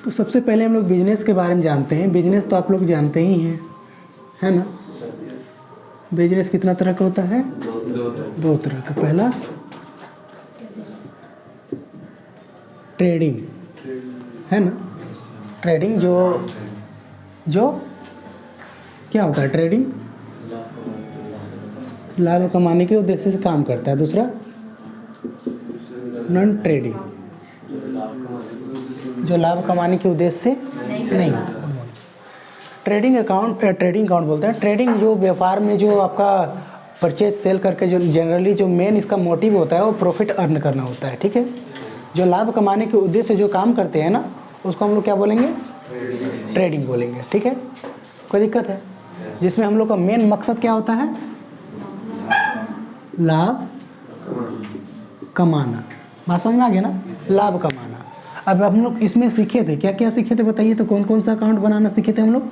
तो सबसे पहले हम लोग बिजनेस के बारे में जानते हैं। बिजनेस तो आप लोग जानते ही हैं, है ना। बिजनेस कितना तरह का होता है? दो तरह का। पहला ट्रेडिंग, है ना। ट्रेडिंग जो क्या होता है? ट्रेडिंग लाभ कमाने के उद्देश्य से काम करता है। दूसरा नॉन ट्रेडिंग, जो लाभ कमाने के उद्देश्य से नहीं। ट्रेडिंग अकाउंट बोलते हैं। ट्रेडिंग जो व्यापार में जो आपका परचेज सेल करके जो जनरली जो मेन इसका मोटिव होता है वो प्रॉफिट अर्न करना होता है, ठीक है। जो लाभ कमाने के उद्देश्य से जो काम करते हैं ना, उसको हम लोग क्या बोलेंगे? ट्रेडिंग बोलेंगे, ठीक है। कोई दिक्कत है? जिसमें हम लोग का मेन मकसद क्या होता है? लाभ कमाना। बात समझ में आ गया ना? लाभ कमाना। अब हम लोग इसमें सीखे थे, क्या क्या सीखे थे बताइए तो? कौन कौन सा अकाउंट बनाना सीखे थे हम लोग?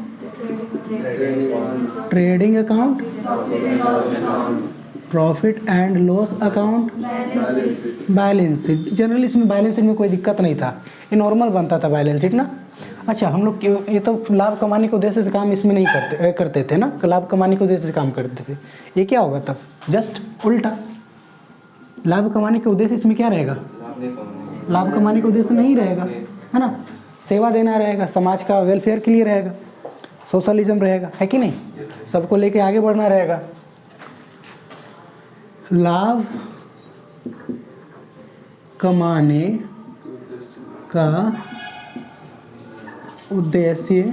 Trading account, profit and loss account, balance sheet. Generally इसमें बैलेंस शीट में कोई दिक्कत नहीं था, ये नॉर्मल बनता था बैलेंस शीट ना। अच्छा, हम लोग ये तो लाभ कमाने के उद्देश्य से काम इसमें नहीं करते थे ना, लाभ कमाने के उद्देश्य से काम करते थे। ये क्या होगा तब? जस्ट उल्टा। लाभ कमाने के उद्देश्य इसमें क्या रहेगा? लाभ कमाने के उद्देश्य नहीं रहेगा, है ना। सेवा देना रहेगा, समाज का वेलफेयर के लिए रहेगा, सोशलिज्म रहेगा, है कि नहीं। सबको लेके आगे बढ़ना रहेगा। लाभ कमाने का उद्देश्य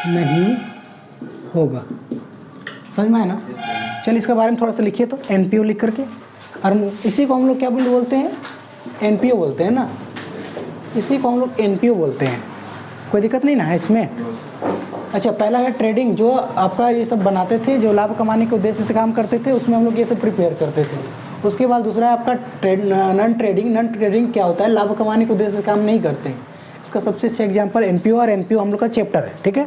नहीं होगा। समझ में आया ना? चलिए इसके बारे में थोड़ा सा लिखिए तो, एनपीओ लिख करके। और इसी को हम लोग क्या बोलते हैं? एनपीओ बोलते हैं ना। इसी को हम लोग एनपीओ बोलते हैं। कोई दिक्कत नहीं ना है इसमें? अच्छा, पहला है ट्रेडिंग, जो आपका ये सब बनाते थे, जो लाभ कमाने के उद्देश्य से काम करते थे, उसमें हम लोग ये सब प्रिपेयर करते थे। उसके बाद दूसरा है आपका नॉन ट्रेडिंग। नॉन ट्रेडिंग क्या होता है? लाभ कमाने के उद्देश्य से काम नहीं करते। इसका सबसे अच्छा एग्जाम्पल एनपीओ, और एनपीओ हम लोग का चैप्टर है, ठीक है।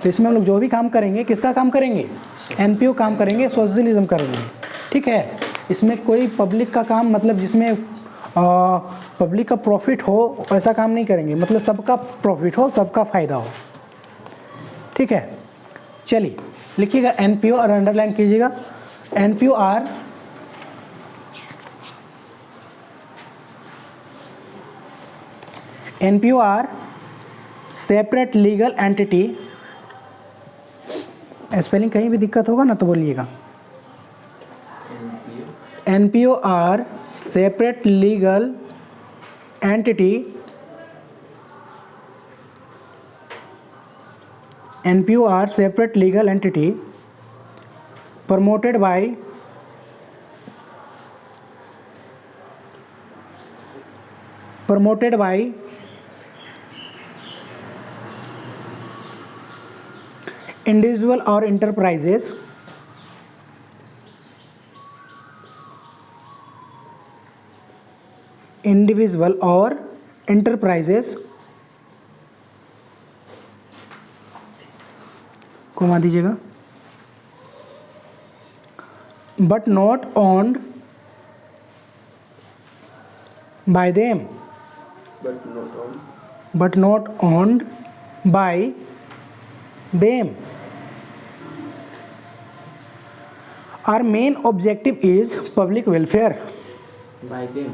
तो इसमें हम लोग जो भी काम करेंगे, किसका काम करेंगे? एनपीओ काम करेंगे, सोशलिज्म करेंगे, ठीक है। इसमें कोई पब्लिक का काम, मतलब जिसमें पब्लिक का प्रॉफिट हो, ऐसा काम नहीं करेंगे। मतलब सबका प्रॉफिट हो, सबका फ़ायदा हो, ठीक है। चलिए लिखिएगा एनपीओ और अंडरलाइन कीजिएगा। NPO are separate legal entity. Spelling कहीं भी दिक्कत होगा ना तो बोलिएगा। NPO are separate legal entity. NPO are separate legal entity promoted by individual or enterprises घुमा दीजिएगा, but not owned by them, Our main objective is public welfare. By them.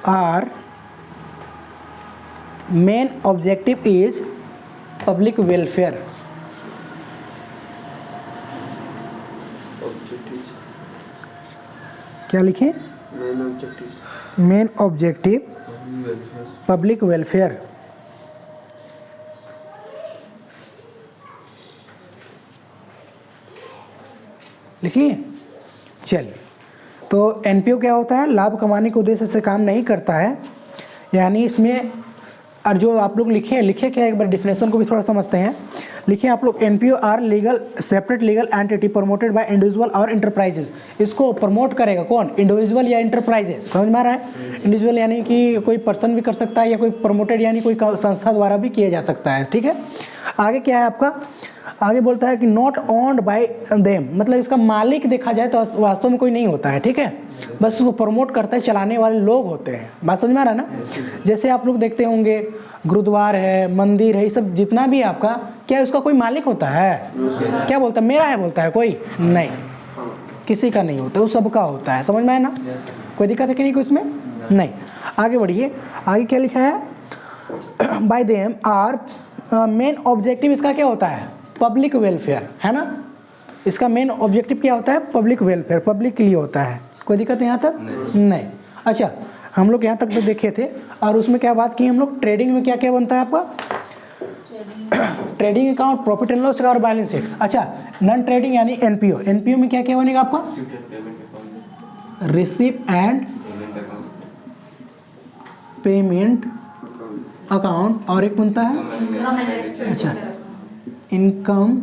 Our main objective is public welfare. Objectives. क्या लिखें? Main objectives. Main objective public welfare. लिख लिए? चलिए, तो NPO क्या होता है? लाभ कमाने के उद्देश्य से काम नहीं करता है, यानी इसमें। और जो आप लोग लिखे क्या, एक बार डिफिनेशन को भी थोड़ा समझते हैं। लिखे आप लोग, NPO are separate legal entity promoted by individual और इंटरप्राइजेज। इसको प्रमोट करेगा कौन? इंडिविजुअल या इंटरप्राइजेज। समझ में आ रहा है? इंडिविजुअल यानी कि कोई पर्सन भी कर सकता है, या कोई प्रमोटेड यानी कोई संस्था द्वारा भी किया जा सकता है, ठीक है। आगे क्या है आपका? आगे बोलता है कि नॉट ओन्ड बाय देम, मतलब इसका मालिक देखा जाए तो वास्तव में कोई नहीं होता है, ठीक है, बस उसको प्रमोट करता है, चलाने वाले लोग होते हैं। बात समझ में आ रहा है ना। जैसे आप लोग देखते होंगे गुरुद्वार है, मंदिर है, ये सब जितना भी आपका, क्या उसका कोई मालिक होता है? क्या बोलता है? मेरा है बोलता है कोई? नहीं, किसी का नहीं होता, वो सबका होता है। समझ में आया ना? कोई दिक्कत है कि नहीं कोई इसमें? नहीं। आगे बढ़िए, आगे क्या लिखा है? By them are main objective इसका क्या होता है? पब्लिक वेलफेयर, है ना। इसका मेन ऑब्जेक्टिव क्या होता है? पब्लिक वेलफेयर, पब्लिक के लिए होता है। कोई दिक्कत है यहाँ तक? नहीं। अच्छा, हम लोग यहाँ तक तो देखे थे, और उसमें क्या बात की हम लोग? ट्रेडिंग में क्या क्या बनता है आपका? Trading account, profit and loss और बैलेंस शीट। अच्छा, नॉन ट्रेडिंग यानी एनपीओ, एनपीओ में क्या क्या बनेगा आपका? रिसिप्ट एंड पेमेंट अकाउंट, और एक बनता है अच्छा इनकम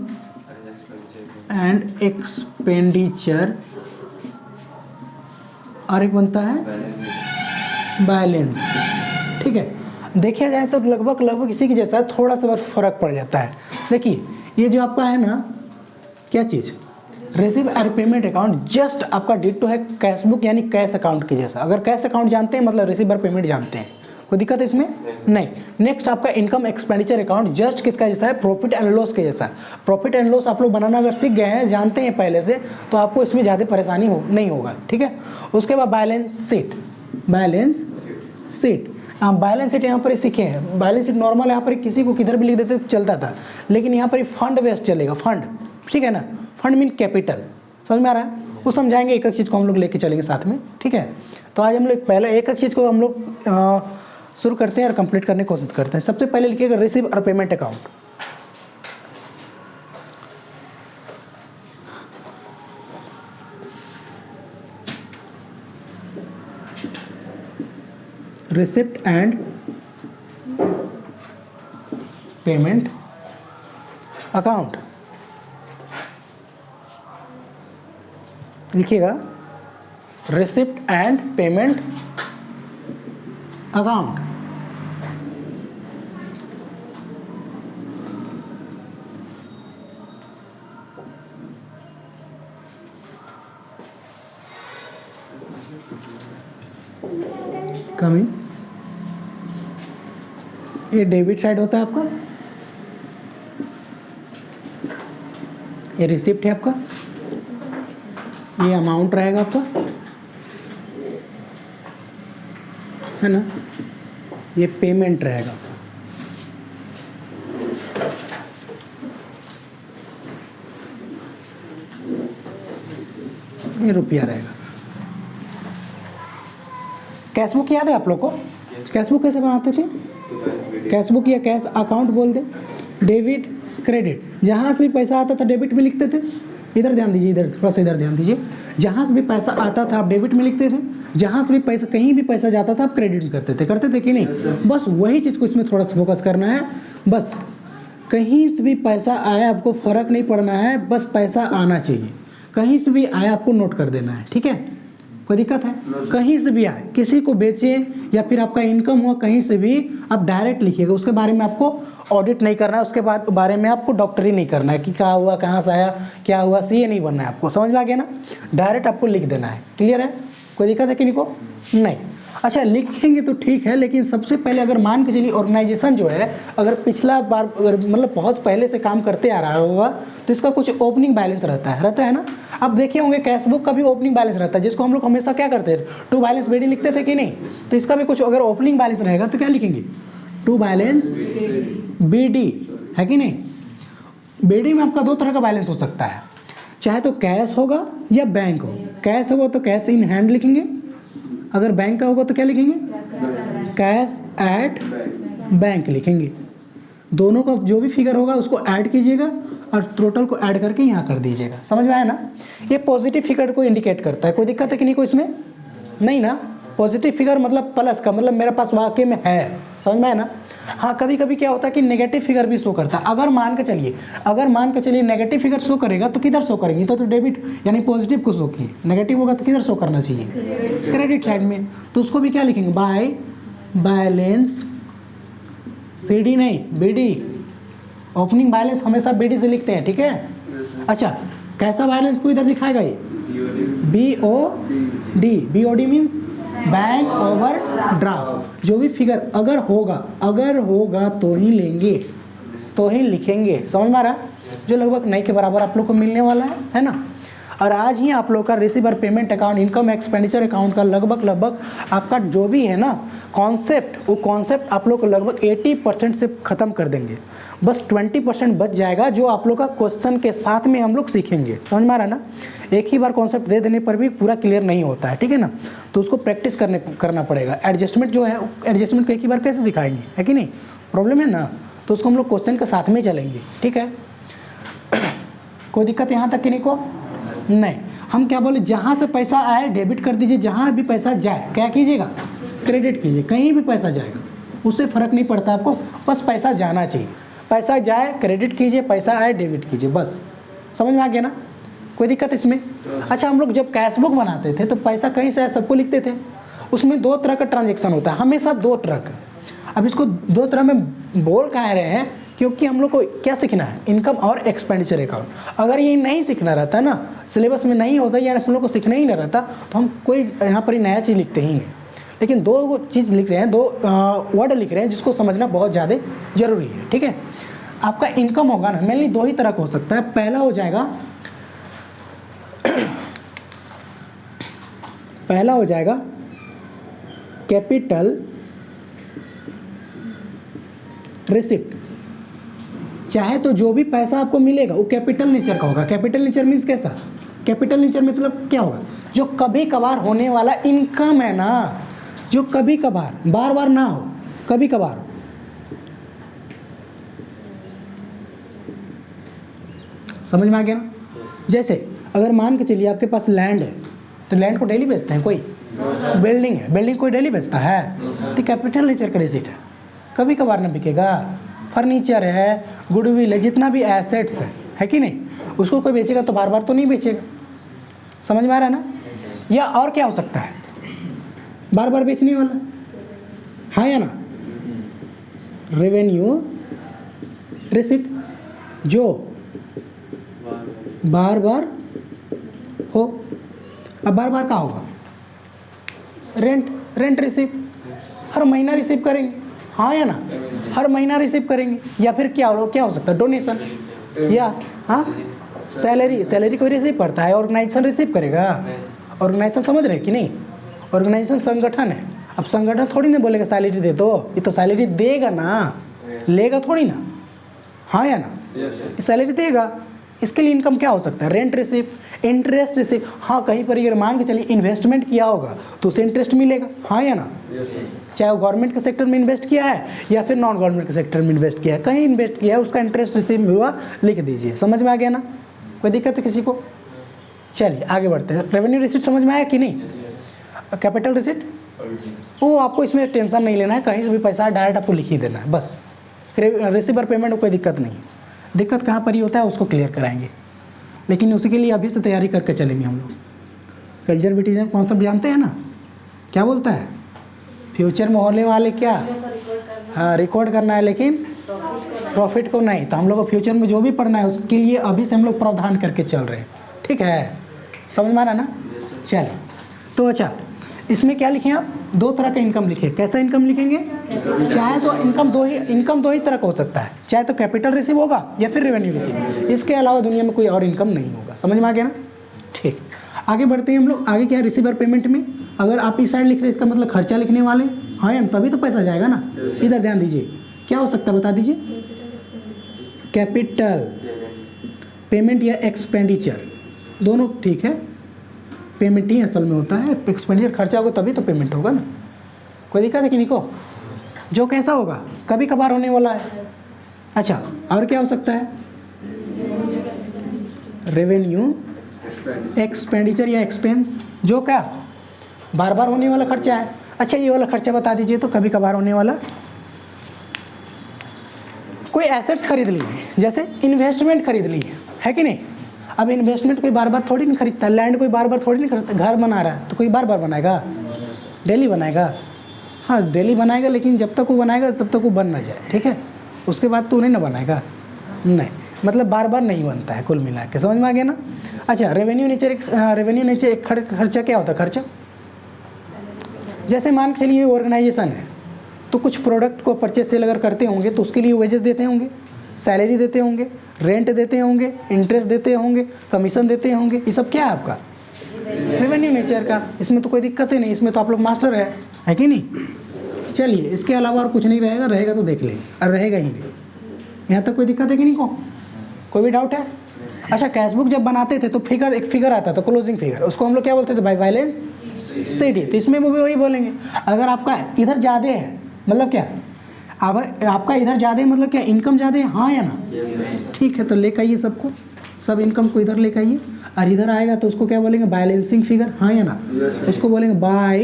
एंड एक्सपेंडिचर, और एक बनता है बैलेंस। ठीक है, देखा जाए तो लगभग इसी के जैसा, थोड़ा सा बस फर्क पड़ जाता है। देखिए ये जो आपका है ना, क्या चीज़? Receive and payment account just आपका डिटो है कैश बुक यानी कैश अकाउंट के जैसा। अगर कैश अकाउंट जानते हैं मतलब रिसीव और पेमेंट जानते हैं। कोई दिक्कत है इसमें? नहीं। नेक्स्ट आपका इनकम एक्सपेंडिचर अकाउंट जस्ट किसका जैसा है? प्रॉफिट एंड लॉस के जैसा। प्रॉफिट एंड लॉस आप लोग बनाना अगर सीख गए हैं, जानते हैं पहले से, तो आपको इसमें ज़्यादा परेशानी नहीं होगा। ठीक है, उसके बाद बैलेंस शीट, बैलेंस शीट, आप बैलेंस शीट यहाँ पर सीखे हैं। बैलेंस शीट नॉर्मल यहाँ पर किसी को किधर भी लिख देते तो चलता था, लेकिन यहाँ पर फंड बेस्ड चलेगा। फंड, ठीक है ना, फंड मीन कैपिटल। समझ में आ रहा है? वो समझाएंगे, एक एक चीज़ को हम लोग लेके चलेंगे साथ में। ठीक है, तो आज हम लोग पहले एक एक चीज़ को हम लोग शुरू करते हैं और कंप्लीट करने की कोशिश करते हैं। सबसे पहले लिखिएगा रिसीव और payment account. Receipt and payment account लिखिएगा, receipt and payment account. Coming, ये डेबिट साइड होता है आपका, ये रिसिप्ट है आपका, ये अमाउंट रहेगा आपका, है ना, ये पेमेंट रहेगा। ये रुपया रहेगा। कैश बुक याद है आप लोग को? कैश बुक कैसे बनाते थे? कैश बुक या कैश अकाउंट बोल दे, डेबिट क्रेडिट, जहाँ से भी पैसा आता था डेबिट में लिखते थे। इधर ध्यान दीजिए, इधर थोड़ा सा इधर ध्यान दीजिए। जहाँ से भी पैसा आता था आप डेबिट में लिखते थे, जहाँ से भी पैसा, कहीं भी पैसा जाता था आप क्रेडिट में करते थे कि नहीं? बस वही चीज़ को इसमें थोड़ा सा फोकस करना है। बस कहीं से भी पैसा आया आपको फ़र्क नहीं पड़ना है, बस पैसा आना चाहिए। कहीं से भी आया आपको नोट कर देना है। ठीक है, कोई दिक्कत है? कहीं से भी आए, किसी को बेचें या फिर आपका इनकम हुआ कहीं से भी, आप डायरेक्ट लिखिएगा। उसके बारे में आपको ऑडिट नहीं करना है, उसके बारे में आपको डॉक्टरी नहीं करना है कि क्या हुआ, कहाँ से आया, क्या हुआ, सीए नहीं बनना है आपको। समझ में आ गया ना? डायरेक्ट आपको लिख देना है। क्लियर है? कोई दिक्कत है किसी को? नहीं। अच्छा, लिखेंगे तो ठीक है, लेकिन सबसे पहले अगर मान के चलिए ऑर्गेनाइजेशन जो है, अगर पिछला बार मतलब बहुत पहले से काम करते आ रहा होगा तो इसका कुछ ओपनिंग बैलेंस रहता है ना। आप देखे होंगे कैश बुक का भी ओपनिंग बैलेंस रहता है, जिसको हम लोग हमेशा क्या करते हैं, टू बैलेंस बीडी लिखते थे कि नहीं? तो इसका भी कुछ अगर ओपनिंग बैलेंस रहेगा तो क्या लिखेंगे? टू बैलेंस बीडी, है कि नहीं? बीडी में आपका दो तरह का बैलेंस हो सकता है, चाहे तो कैश होगा या बैंक हो। कैश होगा तो कैश इन हैंड लिखेंगे, अगर बैंक का होगा तो क्या लिखेंगे? कैश एट बैंक लिखेंगे। दोनों का जो भी फिगर होगा उसको ऐड कीजिएगा और टोटल को ऐड करके यहाँ कर दीजिएगा। समझ में आया ना? ये पॉजिटिव फिगर को इंडिकेट करता है। कोई दिक्कत है कि नहीं कोई इसमें? नहीं ना? पॉजिटिव फिगर मतलब प्लस का मतलब मेरे पास वाकई में है। समझ में आया ना? हाँ, कभी कभी क्या होता है कि नेगेटिव फिगर भी शो करता है। अगर मान के चलिए नेगेटिव फिगर शो करेगा तो किधर शो करेंगे? तो डेबिट यानी पॉजिटिव को शो किए, नेगेटिव होगा तो किधर शो करना चाहिए? क्रेडिट साइड में। तो उसको भी क्या लिखेंगे? बाय बैलेंस, सीडी नहीं बीडी, ओपनिंग बैलेंस हमेशा BD से लिखते हैं, ठीक है। अच्छा, कैसा बैलेंस को इधर दिखाएगा ये? BOD। BOD means bank over draft. जो भी फिगर अगर होगा तो ही लेंगे, तो ही लिखेंगे, समझ में आ रहा है? जो लगभग नहीं के बराबर आप लोग को मिलने वाला है ना। और आज ही आप लोग का receiver payment account, income expenditure account का लगभग आपका जो भी है ना कॉन्सेप्ट, वो कॉन्सेप्ट आप लोग को लगभग 80% से ख़त्म कर देंगे। बस 20% बच जाएगा जो आप लोग का क्वेश्चन के साथ में हम लोग सीखेंगे, समझ में आ रहा है ना। एक ही बार कॉन्सेप्ट दे देने पर भी पूरा क्लियर नहीं होता है, ठीक है ना। तो उसको प्रैक्टिस करना पड़ेगा। एडजस्टमेंट जो है, एडजस्टमेंट को एक ही बार कैसे सिखाएंगे, है कि नहीं? प्रॉब्लम है ना। तो उसको हम लोग क्वेश्चन के साथ में चलेंगे, ठीक है। कोई दिक्कत यहाँ तक कि नहीं को? नहीं। हम क्या बोले, जहाँ से पैसा आए डेबिट कर दीजिए, जहाँ भी पैसा जाए क्या कीजिएगा? क्रेडिट कीजिए। कहीं भी पैसा जाएगा उससे फ़र्क नहीं पड़ता आपको, बस पैसा जाना चाहिए। पैसा जाए क्रेडिट कीजिए, पैसा आए डेबिट कीजिए, बस। समझ में आ गया ना? कोई दिक्कत इसमें? अच्छा, हम लोग जब कैश बुक बनाते थे तो पैसा कहीं से सबको लिखते थे। उसमें 2 तरह का ट्रांजेक्शन होता है, हमेशा 2 तरह का। अब इसको 2 तरह में बोल कह रहे हैं क्योंकि हम लोग को क्या सीखना है? इनकम और एक्सपेंडिचर अकाउंट। अगर ये नहीं सीखना रहता ना, सिलेबस में नहीं होता या हम लोग को सीखना ही नहीं रहता, तो हम कोई यहाँ पर ही नया चीज़ लिखते ही नहीं। लेकिन 2 चीज़ लिख रहे हैं, 2 वर्ड लिख रहे हैं जिसको समझना बहुत ज़्यादा ज़रूरी है, ठीक है। आपका इनकम होगा ना, मेनली 2 ही तरह का हो सकता है। पहला हो जाएगा कैपिटल रिसिप्ट। चाहे तो जो भी पैसा आपको मिलेगा वो कैपिटल नेचर का होगा। कैपिटल नेचर मीन्स कैसा? कैपिटल नेचर मतलब क्या होगा? जो कभी कभार होने वाला इनकम है ना, जो कभी कभार, बार बार ना हो, कभी कभार हो। समझ में आ गया ना? जैसे अगर मान के चलिए आपके पास लैंड है, तो लैंड को डेली बेचते हैं कोई? बिल्डिंग है, बिल्डिंग कोई डेली बेचता है? तो कैपिटल नेचर का रिसीट है, कभी कभार ना बिकेगा। फर्नीचर है, गुडविल है, जितना भी एसेट्स है कि नहीं, उसको कोई बेचेगा तो बार बार तो नहीं बेचेगा। समझ में आ रहा है ना? या और क्या हो सकता है बार बार बेचने वाला? हाँ या ना? रेवेन्यू रिसिट, जो बार बार हो। अब बार बार का होगा? रेंट रिसीव, हर महीना रिसीव करेंगे, हाँ या ना? हर महीना रिसीव करेंगे। या फिर क्या हो सकता है? डोनेशन, या हाँ सैलरी कोई रिसीव करता है, ऑर्गेनाइजेशन रिसीव करेगा। ऑर्गेनाइजेशन समझ रहे कि नहीं? ऑर्गेनाइजेशन संगठन है। अब संगठन थोड़ी ना बोलेगा सैलरी दे दो, ये तो सैलरी देगा ना, लेगा थोड़ी ना, हाँ या ना? सैलरी देगा। इसके लिए इनकम क्या हो सकता है? Rent receive, interest receive. हाँ, कहीं पर अगर मान के चलिए इन्वेस्टमेंट किया होगा तो उसे इंटरेस्ट मिलेगा, हाँ या ना? चाहे वो गवर्नमेंट के सेक्टर में इन्वेस्ट किया है या फिर नॉन गवर्नमेंट के सेक्टर में इन्वेस्ट किया है, कहीं इन्वेस्ट किया है, उसका इंटरेस्ट रिसीव हुआ, लिख दीजिए। समझ में आ गया ना? कोई दिक्कत है किसी को? चलिए आगे बढ़ते हैं। रेवेन्यू रिसीट समझ में आया कि नहीं? कैपिटल रिसीट, वो आपको इसमें टेंशन नहीं लेना है, कहीं से भी पैसा डायरेक्ट आपको लिख ही देना है बस। रिसीवर पेमेंट में कोई दिक्कत नहीं है। दिक्कत कहाँ पर ही होता है उसको क्लियर कराएंगे, लेकिन उसी के लिए अभी से तैयारी करके चलेंगे हम लोग। कंजर्वेटिज्म कॉन्सेप्ट जानते हैं ना? क्या बोलता है? फ्यूचर में होने वाले क्या, हाँ, रिकॉर्ड करना है, लेकिन प्रॉफिट को नहीं। तो हम लोग को फ्यूचर में जो भी पढ़ना है उसके लिए अभी से हम लोग प्रावधान करके चल रहे हैं, ठीक है? समझ में आ रहा ना? चलिए, तो अच्छा, इसमें क्या लिखें आप? 2 तरह का इनकम लिखिए। कैसा इनकम लिखेंगे? चाहे तो इनकम दो ही तरह का हो सकता है, चाहे तो कैपिटल रिसीव होगा या फिर रेवेन्यू रिसीव। इसके अलावा दुनिया में कोई और इनकम नहीं होगा। समझ में आ गया ना? ठीक, आगे बढ़ते हैं हम लोग। आगे क्या है? रिसीवर पेमेंट में अगर आप इस साइड लिख रहे हैं, इसका मतलब खर्चा लिखने वाले, हाँ या तभी तो पैसा जाएगा ना। इधर ध्यान दीजिए, क्या हो सकता है बता दीजिए? कैपिटल पेमेंट या एक्सपेंडिचर, दोनों ठीक है। पेमेंट ही असल में होता है, एक्सपेंडिचर खर्चा होगा तभी तो पेमेंट होगा ना। कोई दिक्कत है कि नहीं को? जो कैसा होगा? कभी कभार होने वाला है। अच्छा, और क्या हो सकता है? रेवेन्यू एक्सपेंडिचर या एक्सपेंस, जो क्या बार बार होने वाला खर्चा है। अच्छा, ये वाला खर्चा बता दीजिए तो कभी कभार होने वाला। कोई एसेट्स खरीद लिए, जैसे इन्वेस्टमेंट खरीद ली है कि नहीं? अब इन्वेस्टमेंट कोई बार बार थोड़ी नहीं खरीदता, लैंड कोई बार बार थोड़ी नहीं खरीदता। घर बना रहा है तो कोई बार बार बनाएगा? डेली बनाएगा। हाँ, डेली बनाएगा, लेकिन जब तक वो बनाएगा तब तक वो बन ना जाए, ठीक है? उसके बाद तो उन्हें ना बनाएगा। नहीं, मतलब बार बार नहीं बनता है, कुल मिला के समझ में आ गया ना। अच्छा, रेवेन्यू नेचर एक खर्चा क्या होता है? खर्चा जैसे मान के चलिए ऑर्गेनाइजेशन है, तो कुछ प्रोडक्ट को परचेज सेल अगर करते होंगे तो उसके लिए वेजेस देते होंगे, सैलरी देते होंगे, रेंट देते होंगे, इंटरेस्ट देते होंगे, कमीशन देते होंगे। ये सब क्या है आपका? रेवेन्यू नेचर का। इसमें तो कोई दिक्कत ही नहीं, इसमें तो आप लोग मास्टर है कि नहीं। चलिए, इसके अलावा और कुछ नहीं रहेगा, रहेगा तो देख लेंगे, और रहेगा ही नहीं। यहाँ तक कोई दिक्कत है कि नहीं? कोई भी डाउट है? अच्छा, कैश बुक जब बनाते थे तो एक फिगर आता था, क्लोजिंग फिगर, उसको हम लोग क्या बोलते थे? By balance sheet. तो इसमें वो भी वही बोलेंगे। अगर आपका इधर ज़्यादा है मतलब क्या? अब आपका इधर ज़्यादा है मतलब क्या? इनकम ज़्यादा है, हाँ या ना? ठीक है, तो लेकर आइए सबको, सब इनकम को इधर लेकर आइए, और इधर आएगा तो उसको क्या बोलेंगे? बैलेंसिंग फिगर, हाँ या ना? उसको बोलेंगे बाय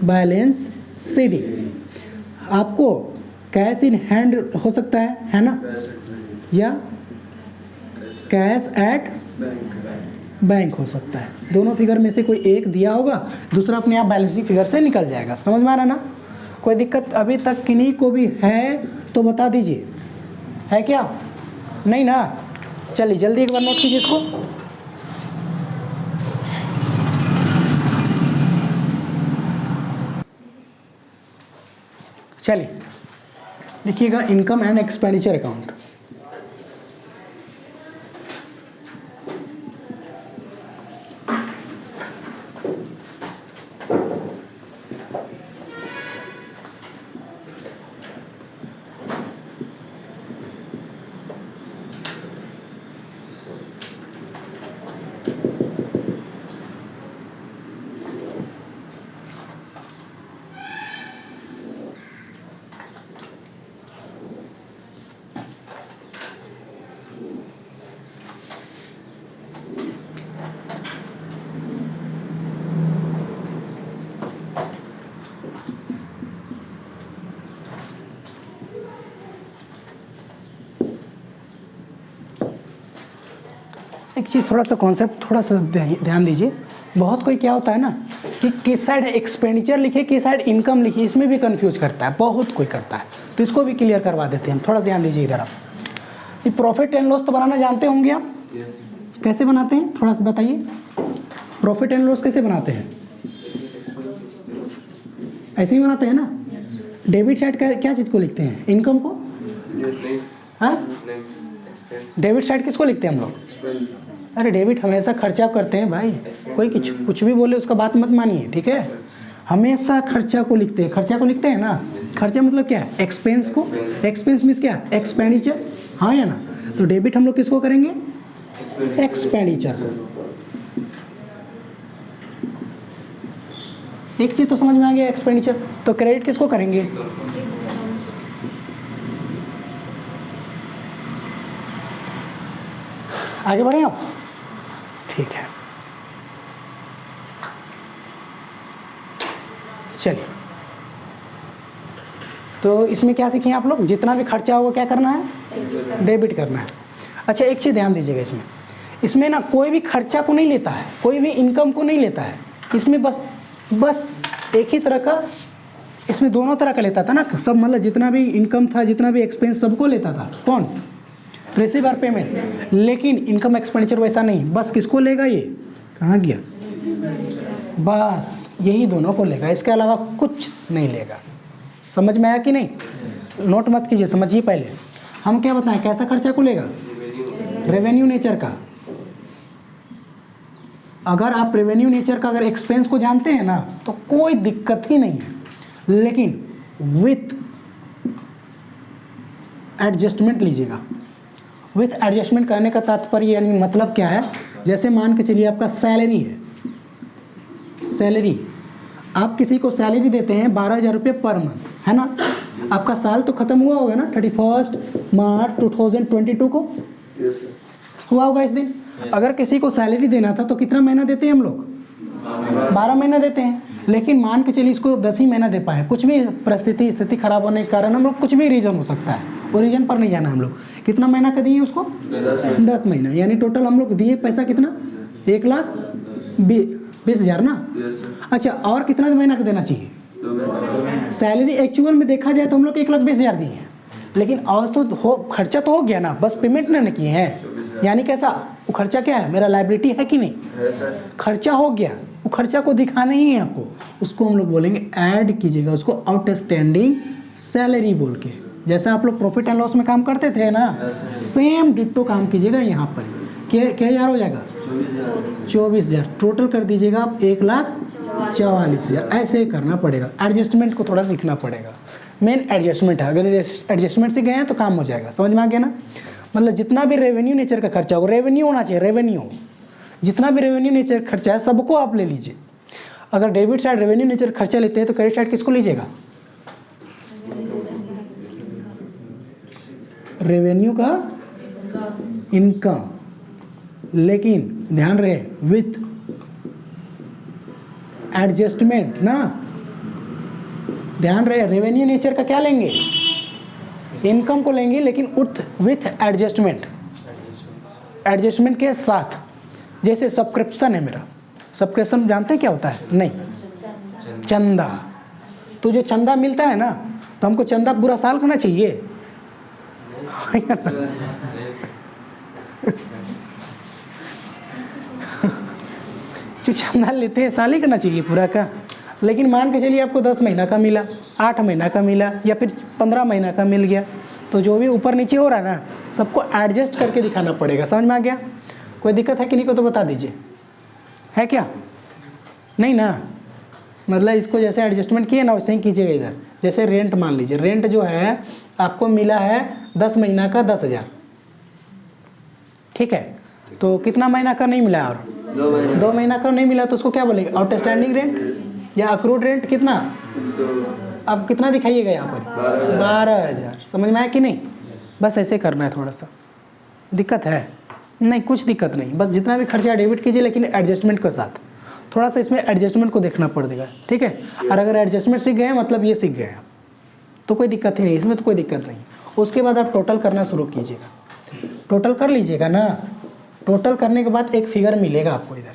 बैलेंस शीट। आपको कैश इन हैंड हो सकता है ना, या कैश एट बैंक हो सकता है। दोनों फिगर में से कोई एक दिया होगा, दूसरा अपने आप बैलेंसिंग फिगर से निकल जाएगा। समझ में आ रहा ना? कोई दिक्कत अभी तक किन्हीं को भी है तो बता दीजिए, है क्या? नहीं ना? चलिए जल्दी एक बार नोट कीजिए इसको। चलिए लिखिएगा इनकम एंड एक्सपेंडिचर अकाउंट। एक चीज़, थोड़ा सा कॉन्सेप्ट थोड़ा सा ध्यान दीजिए। बहुत कोई क्या होता है ना कि किस साइड एक्सपेंडिचर लिखे, किस साइड इनकम लिखी, इसमें भी कंफ्यूज करता है, बहुत कोई करता है। तो इसको भी क्लियर करवा देते हैं हम। थोड़ा ध्यान दीजिए इधर। आप ये प्रॉफिट एंड लॉस तो बनाना जानते होंगे आप, कैसे बनाते हैं थोड़ा सा बताइए। प्रॉफिट एंड लॉस कैसे बनाते हैं? ऐसे ही बनाते हैं ना। डेबिट साइड का क्या चीज़ को लिखते हैं? इनकम को। हाँ, डेबिट साइड किसको लिखते हैं हम लोग? अरे डेबिट हमेशा खर्चा करते हैं भाई, कोई कुछ भी बोले उसका बात मत मानिए, ठीक है। हमेशा खर्चा को लिखते हैं, खर्चा को लिखते हैं ना। खर्चा मतलब क्या है? एक्सपेंस को। एक्सपेंस मीन्स क्या? एक्सपेंडिचर, हाँ या ना? तो डेबिट हम लोग किसको करेंगे? एक्सपेंडिचर। एक चीज़ तो समझ में आ गया, एक्सपेंडिचर। तो क्रेडिट किसको करेंगे? आगे बढ़ें आप, ठीक है। चलिए, तो इसमें क्या सीखें आप लोग? जितना भी खर्चा होगा क्या करना है? डेबिट करना है। अच्छा, एक चीज़ ध्यान दीजिएगा, इसमें ना कोई भी खर्चा को नहीं लेता है, कोई भी इनकम को नहीं लेता है। इसमें बस एक ही तरह का, इसमें दोनों तरह का लेता था ना सब, मतलब जितना भी इनकम था, जितना भी एक्सपेंस, सबको लेता था। कौन? रिसीव और पेमेंट। लेकिन इनकम एक्सपेंडिचर वैसा नहीं, बस किसको लेगा? ये कहाँ गया? बस यही दोनों को लेगा, इसके अलावा कुछ नहीं लेगा। समझ में आया कि नहीं? नोट मत कीजिए, समझिए पहले। हम क्या बताएं, कैसा खर्चा को लेगा? रेवेन्यू नेचर का। अगर आप रेवेन्यू नेचर का अगर एक्सपेंस को जानते हैं ना तो कोई दिक्कत ही नहीं है। लेकिन विथ एडजस्टमेंट लीजिएगा। विथ एडजस्टमेंट करने का तात्पर्य यानी मतलब क्या है? जैसे मान के चलिए आपका सैलरी है, सैलरी आप किसी को सैलरी देते हैं 12,000 रुपये पर मंथ, है ना। आपका साल तो ख़त्म हुआ होगा ना 31 मार्च 2022 को हुआ होगा इस दिन। अगर किसी को सैलरी देना था तो कितना महीना देते हैं हम लोग? 12 महीना देते हैं। लेकिन मान के चलिए इसको 10 ही महीना दे पाए, कुछ भी स्थिति खराब होने के कारण हम लोग, कुछ भी रीज़न हो सकता है, वो रीजन पर नहीं जाना हम लोग। कितना महीना का दिए उसको? 10 महीना। यानी टोटल हम लोग दिए पैसा कितना? 1,20,000 ना। अच्छा, और कितना महीना का देना चाहिए? सैलरी एक्चुअल में देखा जाए तो हम लोग 1,20,000 दिए हैं, लेकिन और तो हो, खर्चा तो हो गया ना, बस पेमेंट ना किए हैं। यानी कैसा, वो खर्चा क्या है, मेरा लाइबिलिटी है कि नहीं, खर्चा हो गया, वो खर्चा को दिखाना ही है आपको, उसको हम लोग बोलेंगे ऐड कीजिएगा उसको आउटस्टैंडिंग सैलरी बोल के। जैसे आप लोग प्रॉफिट एंड लॉस में काम करते थे ना, सेम डिट्टो काम कीजिएगा यहाँ पर। क्या हज़ार हो जाएगा, 24,000 टोटल कर दीजिएगा आप, 1,44,000। ऐसे ही करना पड़ेगा, एडजस्टमेंट को थोड़ा सीखना पड़ेगा। मेन एडजस्टमेंट है, अगर एडजस्टमेंट से गए हैं तो काम हो जाएगा। समझ में आ गया ना, मतलब जितना भी रेवेन्यू नेचर का खर्चा हो, रेवेन्यू होना चाहिए, रेवेन्यू, जितना भी रेवेन्यू नेचर खर्चा है सबको आप ले लीजिए। अगर डेबिट साइड रेवेन्यू नेचर खर्चा लेते हैं तो क्रेडिट साइड किसको लीजिएगा, रेवेन्यू का इनकम, लेकिन ध्यान रहे विथ एडजस्टमेंट ना, ध्यान रहे रेवेन्यू नेचर का क्या लेंगे, इनकम को लेंगे, लेकिन विथ एडजस्टमेंट, एडजस्टमेंट के साथ। जैसे सब्सक्रिप्शन है मेरा, सब्सक्रिप्शन जानते हैं क्या होता है, नहीं, चंदा। तो जो चंदा मिलता है ना, तो हमको चंदा पूरा साल करना चाहिए जो चंदा लेते हैं साल ही करना चाहिए पूरा का। लेकिन मान के चलिए आपको 10 महीना का मिला, 8 महीना का मिला, या फिर 15 महीना का मिल गया, तो जो भी ऊपर नीचे हो रहा है ना, सबको एडजस्ट करके दिखाना पड़ेगा। समझ में आ गया, कोई दिक्कत है कि नहीं को तो बता दीजिए, है क्या, नहीं ना, मतलब इसको जैसे एडजस्टमेंट किए ना वैसे ही कीजिएगा इधर। जैसे रेंट मान लीजिए, रेंट जो है आपको मिला है 10 महीना का 10,000, ठीक है, तो कितना महीना का नहीं मिला, और 2 महीना का नहीं मिला, तो उसको क्या बोलेंगे, आउटस्टैंडिंग रेंट या अक्रूड रेंट। कितना, अब कितना दिखाइएगा यहाँ पर, 12,000। समझ में आया कि नहीं, बस ऐसे करना है। थोड़ा सा दिक्कत है, नहीं कुछ दिक्कत नहीं, बस जितना भी खर्चा डेबिट कीजिए, लेकिन एडजस्टमेंट के साथ। थोड़ा सा इसमें एडजस्टमेंट को देखना पड़ेगा, ठीक है। और अगर एडजस्टमेंट सीख गए मतलब ये सीख गए तो कोई दिक्कत ही नहीं, इसमें तो कोई दिक्कत नहीं। उसके बाद आप टोटल करना शुरू कीजिएगा, टोटल कर लीजिएगा ना, टोटल करने के बाद एक फिगर मिलेगा आपको इधर,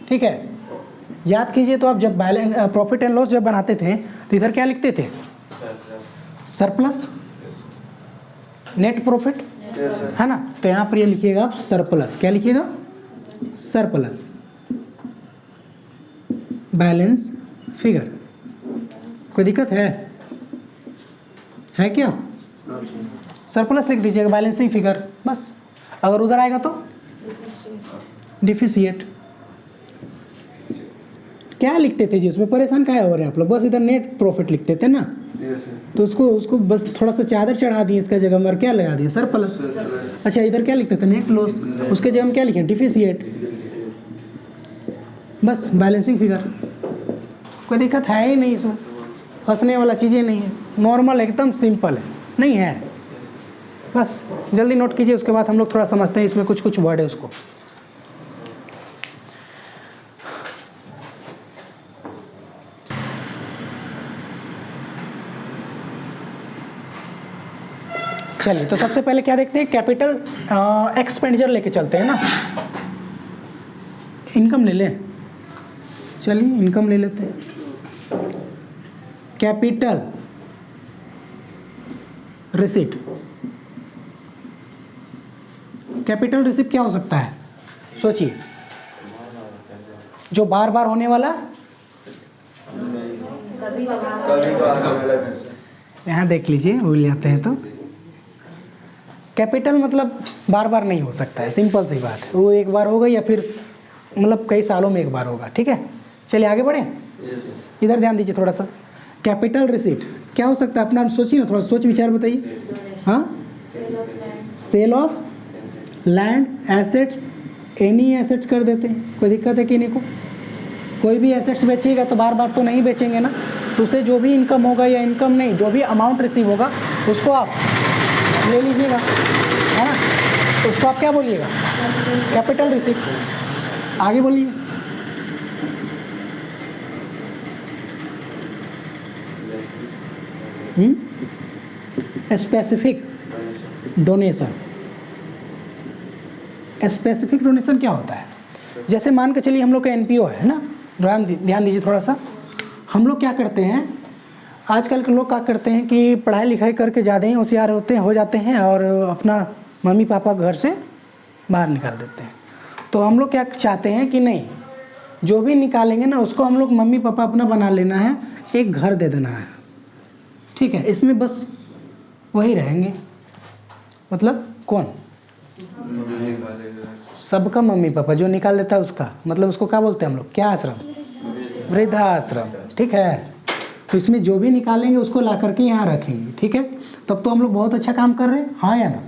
ठीक है। याद कीजिए, तो आप जब बैलेंस प्रॉफिट एंड लॉस जब बनाते थे तो इधर क्या लिखते थे, सरप्लस, नेट प्रॉफिट, है ना। तो यहाँ पर ये लिखिएगा आप सरप्लस, क्या लिखिएगा, सरप्लस बैलेंस फिगर। कोई दिक्कत है क्या, सरप्लस लिख दीजिएगा, बैलेंसिंग फिगर, बस। अगर उधर आएगा तो डिफिशिएट, क्या लिखते थे जी उसमें, परेशान क्या हो रहे हैं आप लोग, बस इधर नेट प्रॉफिट लिखते थे ना, तो उसको बस थोड़ा सा चादर चढ़ा दिए, इसका जगह में क्या लगा दिया, सरप्लस। अच्छा, इधर क्या लिखते थे, नेट लॉस, उसके जगह में क्या लिखे, डिफिशिएट, बस बैलेंसिंग फिगर। कोई दिक्कत है ही नहीं इसमें, फंसने वाला चीज़ें नहीं है, नॉर्मल एकदम सिंपल है, नहीं है। बस जल्दी नोट कीजिए, उसके बाद हम लोग थोड़ा समझते हैं, इसमें कुछ कुछ वर्ड है उसको। चलिए, तो सबसे पहले क्या देखते हैं, कैपिटल एक्सपेंडिचर लेके चलते हैं ना। इनकम ले लें, चलिए इनकम ले लेते हैं। कैपिटल रिसीट, कैपिटल रिसीट क्या हो सकता है, सोचिए, जो बार बार होने वाला, यहाँ देख लीजिए, भूल जाते हैं तो। कैपिटल मतलब बार बार नहीं हो सकता है, सिंपल सी बात है, वो एक बार होगा या फिर मतलब कई सालों में एक बार होगा, ठीक है। चलिए आगे बढ़ें, इधर ध्यान दीजिए थोड़ा सा। कैपिटल रिसीट क्या हो सकता है, अपना सोचिए ना, थोड़ा सोच विचार बताइए। हाँ, sale of land, assets, any assets कर देते हैं, कोई दिक्कत है कि नहीं को। कोई भी एसेट्स बेचिएगा तो बार बार तो नहीं बेचेंगे ना, तो उससे जो भी इनकम होगा या इनकम नहीं, जो भी अमाउंट रिसीव होगा उसको आप ले लीजिएगा, है ना। तो उसको आप क्या बोलिएगा, कैपिटल रिसीट। आगे बोलिए, स्पेसिफिक डोनेशन। स्पेसिफिक डोनेशन क्या होता है, जैसे मान के चलिए हम लोग का एनपीओ है ना, ध्यान दीजिए थोड़ा सा। हम लोग क्या करते हैं, आजकल के लोग क्या करते हैं कि पढ़ाई लिखाई करके ज़्यादा ही होशियार हो जाते हैं और अपना मम्मी पापा घर से बाहर निकाल देते हैं। तो हम लोग क्या चाहते हैं कि नहीं, जो भी निकालेंगे ना उसको हम लोग मम्मी पापा अपना बना लेना है, एक घर दे देना है, ठीक है। इसमें बस वही रहेंगे, मतलब कौन, सबका मम्मी पापा, जो निकाल देता है उसका, मतलब उसको क्या बोलते हैं हम लोग, क्या आश्रम, वृद्धाश्रम, ठीक है। तो इसमें जो भी निकालेंगे उसको ला करके यहाँ रखेंगे, ठीक है। तब तो हम लोग बहुत अच्छा काम कर रहे हैं, हाँ या ना,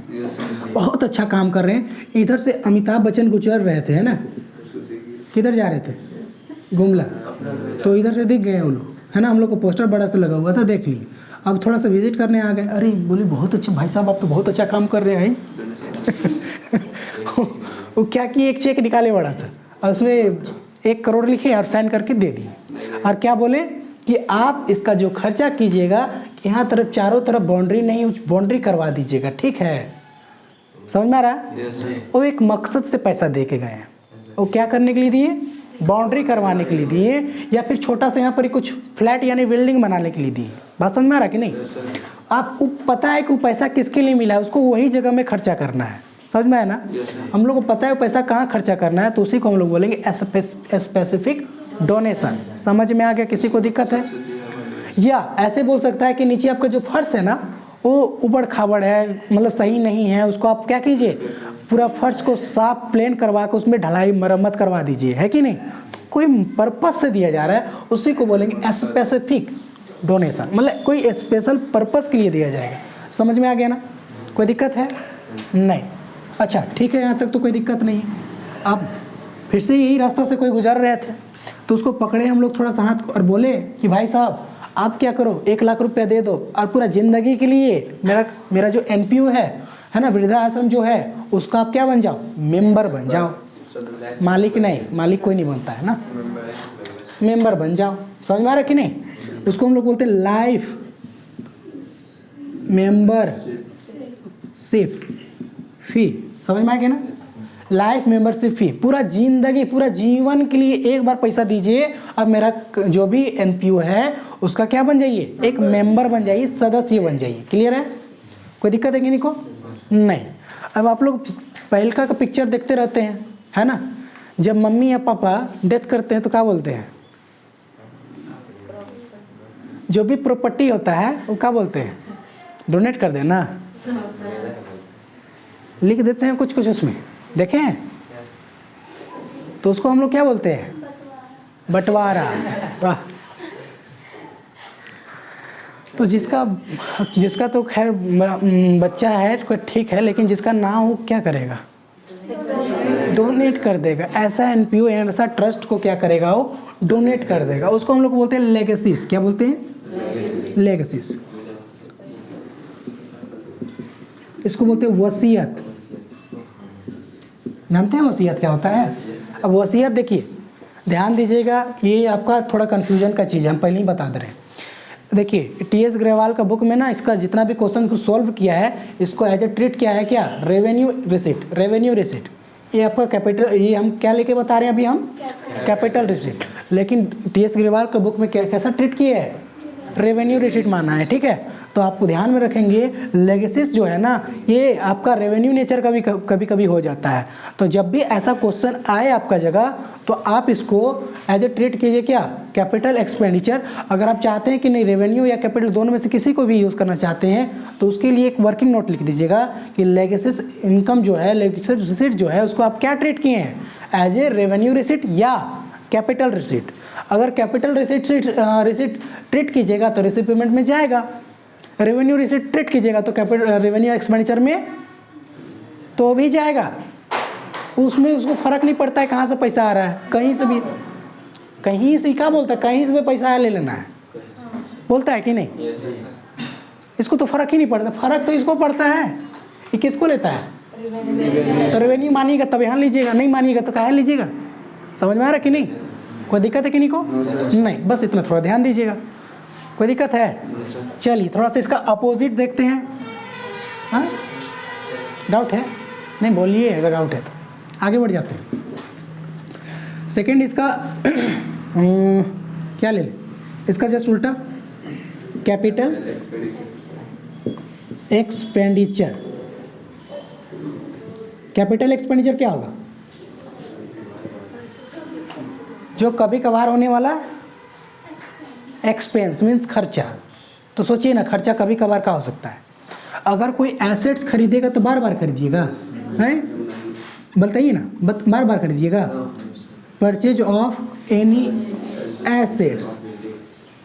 बहुत अच्छा काम कर रहे हैं। इधर से अमिताभ बच्चन गुजर रहे थे, है ना, किधर जा रहे थे, गुमला, तो इधर से दिख गए वो लोग, है ना, हम लोग को पोस्टर बड़ा सा लगा हुआ था, देख लिए। अब थोड़ा सा विजिट करने आ गए, अरे बोले बहुत अच्छा भाई साहब, आप तो बहुत अच्छा काम कर रहे हैं। वो क्या किए, एक चेक निकाले बड़ा सा और उसमें 1 करोड़ लिखे और साइन करके दे दिए, और क्या बोले कि आप इसका जो खर्चा कीजिएगा, यहाँ तरफ चारों तरफ बाउंड्री नहीं, बाउंड्री करवा दीजिएगा, ठीक है। समझ में आ रहा है? वो एक मकसद से पैसा दे के गए हैं। वो क्या करने के लिए दिए, बाउंड्री करवाने के लिए दिए, या फिर छोटा सा यहाँ पर कुछ फ्लैट यानी बिल्डिंग बनाने के लिए दिए। बात समझ में आ रहा कि नहीं? आपको पता है कि वो पैसा किसके लिए मिला है, उसको वही जगह में खर्चा करना है। समझ में आया ना? हम लोग को पता है वो पैसा कहाँ खर्चा करना है, तो उसी को हम लोग बोलेंगे स्पेसिफिक डोनेशन। समझ में आ गया? किसी को दिक्कत है? या ऐसे बोल सकता है कि नीचे आपका जो फर्श है ना, वो उबड़ खाबड़ है, मतलब सही नहीं है, उसको आप क्या कीजिए, पूरा फर्श को साफ प्लेन करवा के उसमें ढलाई मरम्मत करवा दीजिए, है कि नहीं? तो कोई पर्पस से दिया जा रहा है, उसी को बोलेंगे स्पेसिफिक डोनेशन, मतलब कोई स्पेशल पर्पस के लिए दिया जाएगा। समझ में आ गया ना? कोई दिक्कत है? नहीं। अच्छा ठीक है, यहाँ तक तो कोई दिक्कत नहीं है। अब फिर से यही रास्ता से कोई गुजर रहे थे, तो उसको पकड़े हम लोग थोड़ा सा हाथ को और बोले कि भाई साहब आप क्या करो, 1 लाख रुपया दे दो और पूरा ज़िंदगी के लिए मेरा जो NPO है ना, वृद्धा आश्रम जो है, उसका आप क्या बन जाओ, मेंबर बन जाओ। मालिक नहीं, मालिक कोई नहीं बनता है ना, मेंबर बन जाओ। समझ में आ रहा कि नहीं? उसको हम लोग बोलते हैं लाइफ मेंबरशिप फी। समझ में आ गया ना? लाइफ मेंबरशिप फी, पूरा जिंदगी, पूरा जीवन के लिए एक बार पैसा दीजिए, अब मेरा जो भी NPO है उसका क्या बन जाइए, एक मेंबर बन जाइए, सदस्य बन जाइए। क्लियर है? कोई दिक्कत है कि नहीं को? नहीं। अब आप लोग पहलका का पिक्चर देखते रहते हैं, है ना? जब मम्मी या पापा डेथ करते हैं तो क्या बोलते हैं, जो भी प्रॉपर्टी होता है वो क्या बोलते हैं, डोनेट कर देना, लिख देते हैं कुछ कुछ उसमें, देखें हैं? तो उसको हम लोग क्या बोलते हैं, बंटवारा। वाह। तो जिसका तो खैर बच्चा है तो ठीक है, लेकिन जिसका ना हो क्या करेगा, डोनेट कर देगा। ऐसा NPO ऐसा ट्रस्ट को क्या करेगा, वो डोनेट कर देगा। उसको हम लोग बोलते हैं लेगेसीज। क्या बोलते हैं? लेगेसीज। इसको बोलते हैं वसीयत। जानते हैं वसीयत क्या होता है? अब वसीयत देखिए, ध्यान दीजिएगा, ये आपका थोड़ा कन्फ्यूजन का चीज़ है, हम पहले ही बता दे रहे हैं। देखिए TS ग्रेवाल का बुक में ना, इसका जितना भी क्वेश्चन को सॉल्व किया है, इसको एज ए ट्रीट किया है क्या, रेवेन्यू रिसिट। रेवेन्यू रिसिट ये आपका कैपिटल, ये हम क्या लेके बता रहे हैं अभी, हम कैपिटल रिसिट। लेकिन TS ग्रेवाल का बुक में क्या कैसा ट्रीट किया है, रेवेन्यू रिसिट माना है, ठीक है। तो आपको ध्यान में रखेंगे, लेगेसीज जो है ना, ये आपका रेवेन्यू नेचर का भी कभी कभी हो जाता है। तो जब भी ऐसा क्वेश्चन आए आपका जगह, तो आप इसको एज ए ट्रीट कीजिए क्या, कैपिटल एक्सपेंडिचर। अगर आप चाहते हैं कि नहीं रेवेन्यू या कैपिटल दोनों में से किसी को भी यूज़ करना चाहते हैं, तो उसके लिए एक वर्किंग नोट लिख दीजिएगा कि लेगेसीज इनकम जो है, लेगेसीज रिसिट जो है, उसको आप क्या ट्रीट किए हैं, एज ए रेवेन्यू रिसिट या कैपिटल रिसिट। अगर कैपिटल रिसिट ट्रीट कीजिएगा तो रिसिट पेमेंट में जाएगा, रेवेन्यू रिसिट ट्रीट कीजिएगा तो कैपिटल रेवेन्यू एक्सपेंडिचर में तो भी जाएगा। उसमें उसको फर्क नहीं पड़ता है कहाँ से पैसा आ रहा है, कहीं से भी, कहीं से क्या बोलता है, कहीं से भी पैसा ले लेना है, बोलता है कि नहीं? इसको तो फर्क ही नहीं पड़ता। फर्क तो इसको पड़ता है, ये किसको लेता है, तो रेवेन्यू मानिएगा तब यहाँ लीजिएगा, नहीं मानिएगा तो कहाँ लीजिएगा। समझ में आ रहा कि नहीं? कोई दिक्कत है कि नहीं को? नहीं, बस इतना थोड़ा ध्यान दीजिएगा। कोई दिक्कत है? चलिए थोड़ा सा इसका अपोजिट देखते हैं। हाँ, डाउट है? नहीं बोलिए अगर डाउट है तो आगे बढ़ जाते हैं। सेकंड इसका क्या ले लें, इसका जस्ट उल्टा कैपिटल एक्सपेंडिचर। कैपिटल एक्सपेंडिचर क्या होगा? जो कभी कभार होने वाला एक्सपेंस मीन्स खर्चा। तो सोचिए ना, खर्चा कभी कभार का हो सकता है। अगर कोई एसेट्स खरीदेगा तो बार बार खरीदिएगा, हैं? बताइए ना, बार बार खरीदिएगा। परचेज ऑफ एनी एसेट्स,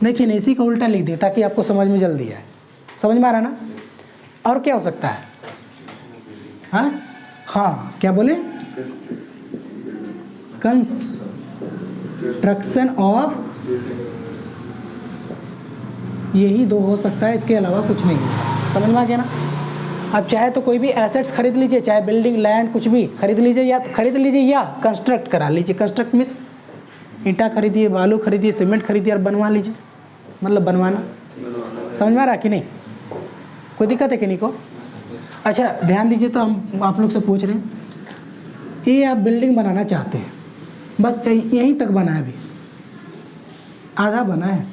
देखिए ना, इसी का उल्टा लिख दिया ताकि आपको समझ में जल्दी आए। समझ में आ रहा ना? और क्या हो सकता है? हाँ, क्या बोले? कंस्ट्रक्शन ऑफ, यही दो हो सकता है, इसके अलावा कुछ नहीं होगा। समझ में आ गया ना? अब चाहे तो कोई भी एसेट्स खरीद लीजिए, चाहे बिल्डिंग, लैंड, कुछ भी खरीद लीजिए, या कंस्ट्रक्ट करा लीजिए। कंस्ट्रक्ट मीन्स ईंटा खरीदिए, बालू खरीदिए, सीमेंट खरीदिए और बनवा लीजिए, मतलब बनवाना। समझ में आ रहा कि नहीं? कोई दिक्कत है कि नहीं को? अच्छा ध्यान दीजिए, तो हम आप लोग से पूछ रहे हैं, ये आप बिल्डिंग बनाना चाहते हैं, बस यहीं तक बना है, अभी आधा बना है,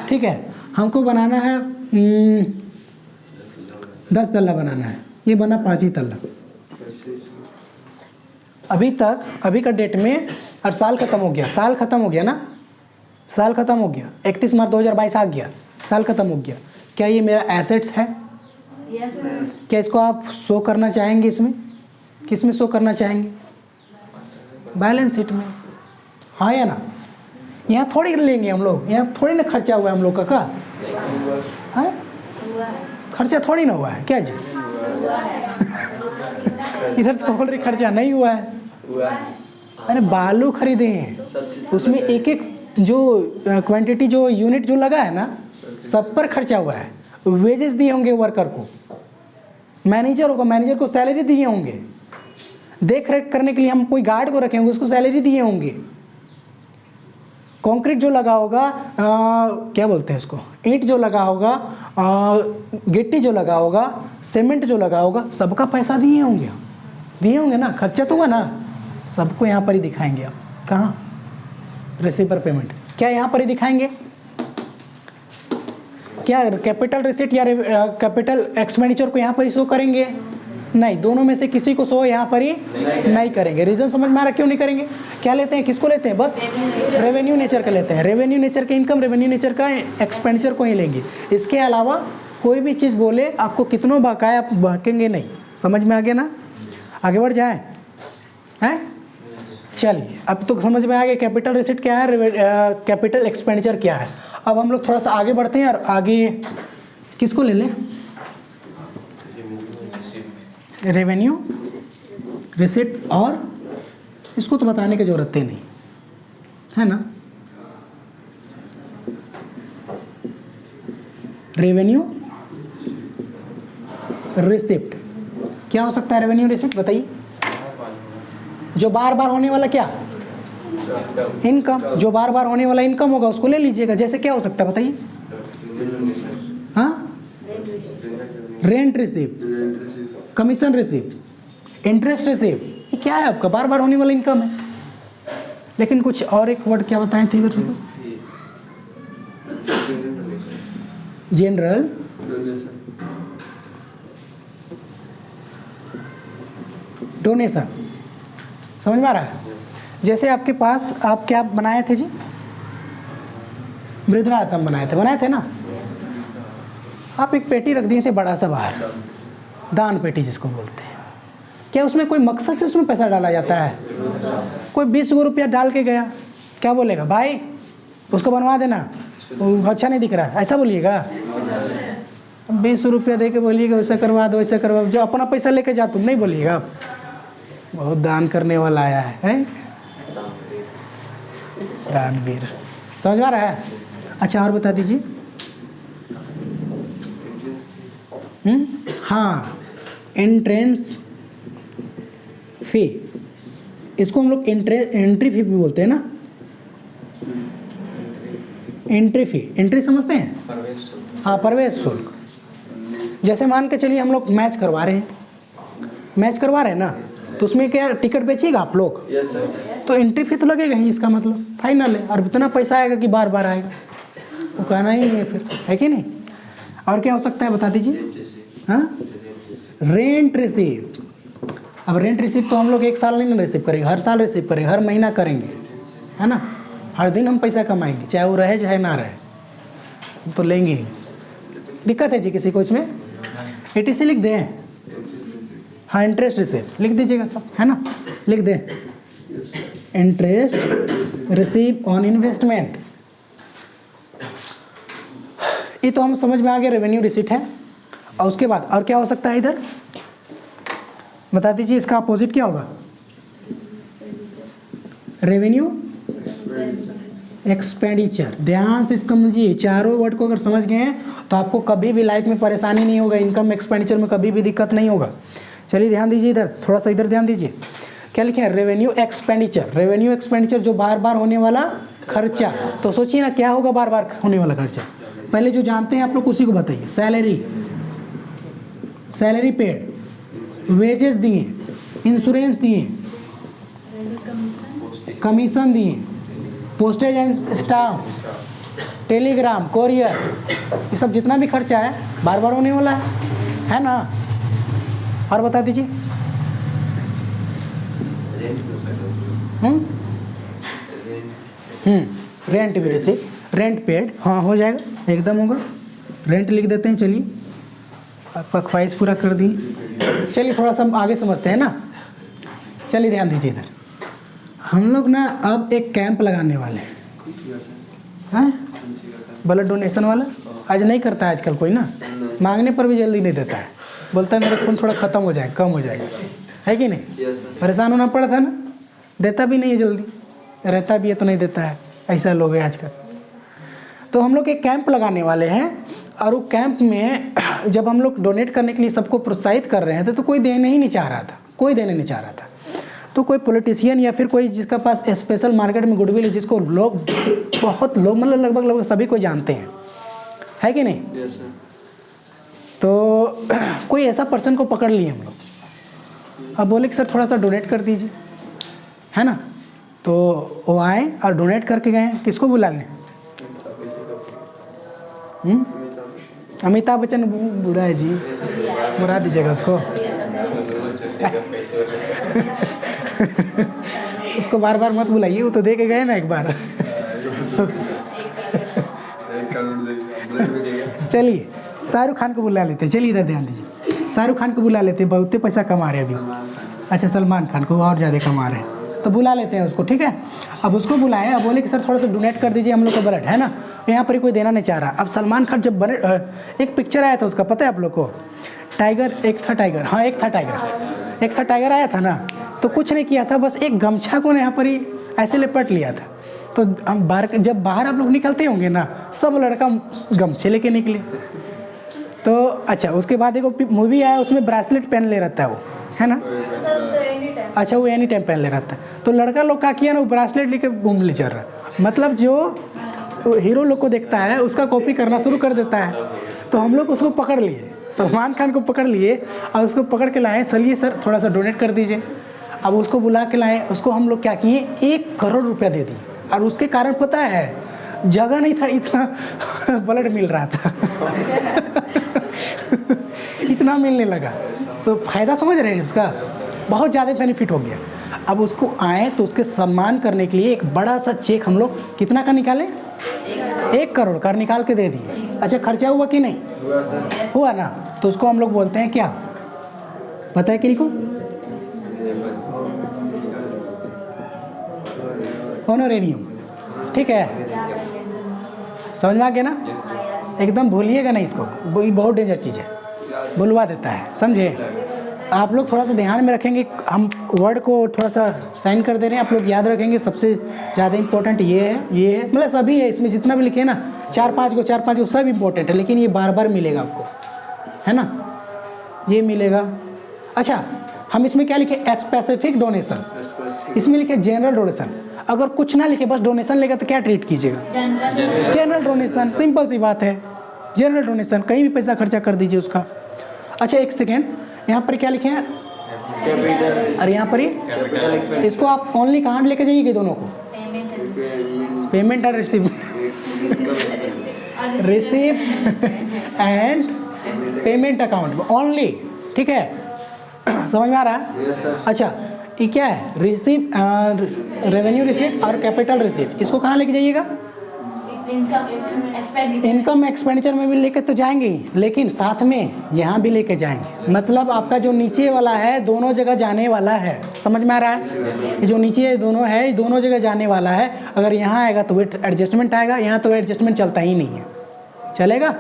ठीक है। हमको बनाना है 10 तल्ला बनाना है, ये बना 5 ही तल्ला। अभी तक, अभी का डेट में, और साल ख़त्म हो गया, साल ख़त्म हो गया ना, साल ख़त्म हो गया, 31 मार्च 2022 आ गया, साल ख़त्म हो गया। क्या ये मेरा एसेट्स है? Yes sir. क्या इसको आप शो करना चाहेंगे? इसमें किस में शो करना चाहेंगे? बैलेंस शीट में, हाँ या ना? यहाँ थोड़ी लेंगे हम लोग, यहाँ थोड़ी ना खर्चा हुआ है हम लोग का हाँ? खर्चा थोड़ी ना हुआ है क्या जी? इधर तो बोल रही खर्चा नहीं हुआ है। अरे बालू खरीदे हैं, उसमें एक एक जो क्वांटिटी, जो यूनिट जो लगा है ना, सब पर खर्चा हुआ है। वेजेस दिए होंगे वर्कर को, मैनेजर होगा, मैनेजर को सैलरी दिए होंगे, देख रेख करने के लिए हम कोई गार्ड को रखे होंगे, उसको सैलरी दिए होंगे। कंक्रीट जो लगा होगा, क्या बोलते हैं इसको, ईंट जो लगा होगा, गिट्टी जो लगा होगा, सीमेंट जो लगा होगा, सबका पैसा दिए होंगे ना, खर्चा तो हुआ ना। सबको यहाँ पर ही दिखाएंगे आप। कहाँ? रिसीव पर पेमेंट। क्या यहाँ पर ही दिखाएंगे? क्या कैपिटल रिसीट या कैपिटल एक्सपेंडिचर को यहाँ पर ही शो करेंगे? नहीं, दोनों में से किसी को शो यहाँ पर ही नहीं करेंगे। रीजन समझ में आ रहा क्यों नहीं करेंगे? क्या लेते हैं, किसको लेते हैं? बस रेवेन्यू नेचर का लेते हैं। रेवेन्यू नेचर का इनकम, रेवेन्यू नेचर का एक्सपेंडिचर को ही लेंगे। इसके अलावा कोई भी चीज़ बोले, आपको कितनों बकाया, आप बकेंगे नहीं। समझ में आ गया ना? आगे बढ़ जाए हैं? चलिए, अब तो समझ में आ गया कैपिटल रिसीट क्या है, कैपिटल एक्सपेंडिचर क्या है। अब हम लोग थोड़ा सा आगे बढ़ते हैं, और आगे किसको ले लें? रेवेन्यू रिसीट, और इसको तो बताने की जरूरत ही नहीं है ना। रेवेन्यू रिसिप्ट क्या हो सकता है? रेवेन्यू रिसिप्ट बताइए। जो बार बार होने वाला क्या? इनकम। जो बार बार होने वाला इनकम होगा उसको ले लीजिएगा। जैसे क्या हो सकता है बताइए? हाँ, rent receipt, commission receipt, interest receipt, ये क्या है आपका? बार बार होने वाला इनकम है। लेकिन कुछ और एक वर्ड क्या बताए थे इधर से? General donation. समझ में आ रहा है? जैसे आपके पास, आप क्या बनाए थे जी? वृद्धाश्रम बनाए थे ना। आप एक पेटी रख दिए थे बड़ा सा बाहर, दान पेटी जिसको बोलते हैं। क्या उसमें कोई मकसद से उसमें पैसा डाला जाता है? कोई 20 रुपया डाल के गया, क्या बोलेगा? भाई उसको बनवा देना, वो अच्छा नहीं दिख रहा है, ऐसा बोलिएगा? 20 रुपया दे के बोलिएगा वैसा करवा दो, वैसा करवा दो। जो अपना पैसा लेके जा तुम नहीं बोलिएगा आप, बहुत दान करने वाला आया है दानवीर। समझ में आ रहा है? अच्छा और बता दीजिए। हाँ, एंट्रेंस फी, इसको हम लोग एंट्री फी भी बोलते हैं ना। एंट्री फी, एंट्री समझते हैं? हाँ, प्रवेश शुल्क। जैसे मान के चलिए हम लोग मैच करवा रहे हैं ना, तो उसमें क्या टिकट बेचिएगा आप लोग? Yes sir. तो एंट्री फी तो लगेगा ही, इसका मतलब फाइनल है। और इतना पैसा आएगा कि बार बार आएगा। वो कहना ही नहीं है फिर, है कि नहीं। और क्या हो सकता है बता दीजिए। हाँ, रेंट रिसीव। अब रेंट रिसीव तो हम लोग एक साल नहीं रिसीव करेंगे, हर साल रिसीव करेंगे, हर महीना करेंगे, है ना। हर दिन हम पैसा कमाएंगे, चाहे वो रहे चाहे ना रहे, तो लेंगे ही। दिक्कत है जी किसी को इसमें? ETC लिख दें? हाँ, इंटरेस्ट रिसीव लिख दीजिएगा सब, है ना, लिख दें। इंटरेस्ट रिसीव ऑन इन्वेस्टमेंट, ये तो हम समझ में आ गया, रेवेन्यू रिसीट है। और उसके बाद और क्या हो सकता है इधर, बता दीजिए, इसका अपोजिट क्या होगा? Revenue expenditure. ध्यान से इसको समझिए, चारों वर्ड को अगर समझ गए हैं तो आपको कभी भी लाइफ में परेशानी नहीं होगा, इनकम एक्सपेंडिचर में कभी भी दिक्कत नहीं होगा। चलिए ध्यान दीजिए इधर, थोड़ा सा इधर ध्यान दीजिए। क्या लिखे हैं? Revenue expenditure. रेवेन्यू एक्सपेंडिचर जो बार बार होने वाला खर्चा। तो सोचिए ना, क्या होगा बार बार होने वाला खर्चा? पहले जो जानते हैं आप लोग उसी को बताइए। सैलरी, सैलरी पेड, वेजेस दिए, इंश्योरेंस दिए, कमीशन दिए, postage and stamp, Telegram, courier, ये सब जितना भी खर्चा है बार बार होने वाला है ना। और बता दीजिए। रेंट भी रिसीव, रेंट पेड, हाँ हो जाएगा, एकदम होगा। रेंट लिख देते हैं। चलिए, आपका ख्वाहिश पूरा कर दी। चलिए थोड़ा सा आगे समझते हैं ना। चलिए ध्यान दीजिए इधर, हम लोग ना अब एक कैंप लगाने वाले हैं, ब्लड डोनेशन वाला। आज नहीं करता है आजकल कोई ना, मांगने पर भी जल्दी नहीं देता है, बोलता है मेरा खून थोड़ा ख़त्म हो जाए, कम हो जाएगा, है कि नहीं। परेशान होना पड़ता है ना, देता भी नहीं है जल्दी, रहता भी है तो नहीं देता है, ऐसा लोग हैं आजकल। तो हम लोग एक कैंप लगाने वाले हैं, और वो कैंप में जब हम लोग डोनेट करने के लिए सबको प्रोत्साहित कर रहे थे तो कोई देने ही नहीं चाह रहा था, कोई देने नहीं चाह रहा था। तो कोई पॉलिटिशियन या फिर कोई जिसका पास स्पेशल मार्केट में गुडविल है, जिसको लोग बहुत लोग मतलब लगभग सभी को जानते हैं, है कि नहीं। तो कोई ऐसा पर्सन को पकड़ लिए हम लोग, अब बोले कि सर थोड़ा सा डोनेट कर दीजिए, है ना। तो वो आए और डोनेट करके गए। किसको बुला लें? अमिताभ बच्चन बुरा है जी, बुरा दीजिएगा उसको। उसको बार बार मत बुलाइए, वो तो दे के गए ना एक बार। चलिए शाहरुख खान को बुला लेते हैं। चलिए इधर ध्यान दीजिए, शाहरुख खान को बुला लेते हैं, बहुत पैसा कमा रहे हैं अभी। अच्छा, सलमान खान को और ज़्यादा कमा रहे हैं, तो बुला लेते हैं उसको, ठीक है। अब उसको बुलाएं, अब बोले कि सर थोड़ा सा डोनेट कर दीजिए हम लोग को ब्लड, है ना। यहाँ पर कोई देना नहीं चाह रहा। अब सलमान खान जब बने, एक पिक्चर आया था उसका, पता है आप लोग को? टाइगर, एक था टाइगर, हाँ एक था टाइगर, एक था टाइगर आया था ना। तो कुछ नहीं किया था, बस एक गमछा को यहाँ पर ही ऐसे लिपट लिया था। तो हम बाहर, जब बाहर आप लोग निकलते होंगे ना, सब लड़का गमछे लेके निकले। तो अच्छा, उसके बाद एक मूवी आया, उसमें ब्रेसलेट पहन ले रहता है वो, है ना। अच्छा, वो एनी टाइम पहन ले रहता है। तो लड़का लोग क्या किया ना, वो ब्रेसलेट लेके घूम ले चल रहा, मतलब जो हीरो लोग को देखता है उसका कॉपी करना शुरू कर देता है। तो हम लोग उसको पकड़ लिए, सलमान खान को पकड़ लिए और उसको पकड़ के लाए, चलिए सर थोड़ा सा डोनेट कर दीजिए। अब उसको बुला के लाए, उसको हम लोग क्या किए, 1 करोड़ रुपया दे दिए। और उसके कारण पता है, जगह नहीं था, इतना ब्लड मिल रहा था। इतना मिलने लगा, तो फ़ायदा समझ रहे हैं उसका, बहुत ज़्यादा बेनिफिट हो गया। अब उसको आए तो उसके सम्मान करने के लिए एक बड़ा सा चेक हम लोग कितना का निकाले, 1 करोड़ का निकाल के दे दिए। अच्छा, खर्चा हुआ कि नहीं हुआ ना। तो उसको हम लोग बोलते हैं क्या, पता है किनको? ऑनरेरियम, ठीक है, समझ में आ गया ना। एकदम भूलिएगा नहीं इसको, ये बहुत डेंजर चीज़ है, भुलवा देता है, समझे। आप लोग थोड़ा सा ध्यान में रखेंगे, हम वर्ड को थोड़ा सा साइन कर दे रहे हैं, आप लोग याद रखेंगे। सबसे ज़्यादा इंपॉर्टेंट ये है, मतलब सभी है, इसमें जितना भी लिखे ना 4-5 को सब इंपॉर्टेंट है, लेकिन ये बार बार मिलेगा आपको, है ना, ये मिलेगा। अच्छा, हम इसमें क्या लिखे, स्पेसिफिक डोनेशन, इसमें लिखे जनरल डोनेशन। अगर कुछ ना लिखे, बस डोनेशन लेगा तो क्या ट्रीट कीजिएगा, जनरल डोनेशन, सिंपल सी बात है, जनरल डोनेशन, कहीं भी पैसा खर्चा कर दीजिए उसका। अच्छा, एक सेकेंड, यहाँ पर क्या लिखे हैं, और यहाँ पर ही इसको आप ओनली कहाँ लेके जाइएगा, दोनों को, पेमेंट और receive. Receive and payment account only, ठीक है, समझ में आ रहा है? Yes sir. अच्छा, ये क्या है? रिसीव, रेवेन्यू रिसीट और कैपिटल रिसीट, इसको कहाँ लेके जाइएगा? इनकम एक्सपेंडिचर में भी लेके तो जाएंगे ही, लेकिन साथ में यहाँ भी लेके जाएंगे। मतलब आपका जो नीचे वाला है दोनों जगह जाने वाला है, समझ में आ रहा है? ये जो नीचे दोनों है ये दोनों जगह जाने वाला है। अगर यहाँ आएगा तो एडजस्टमेंट आएगा, यहाँ तो एडजस्टमेंट चलता ही नहीं है। चलेगा?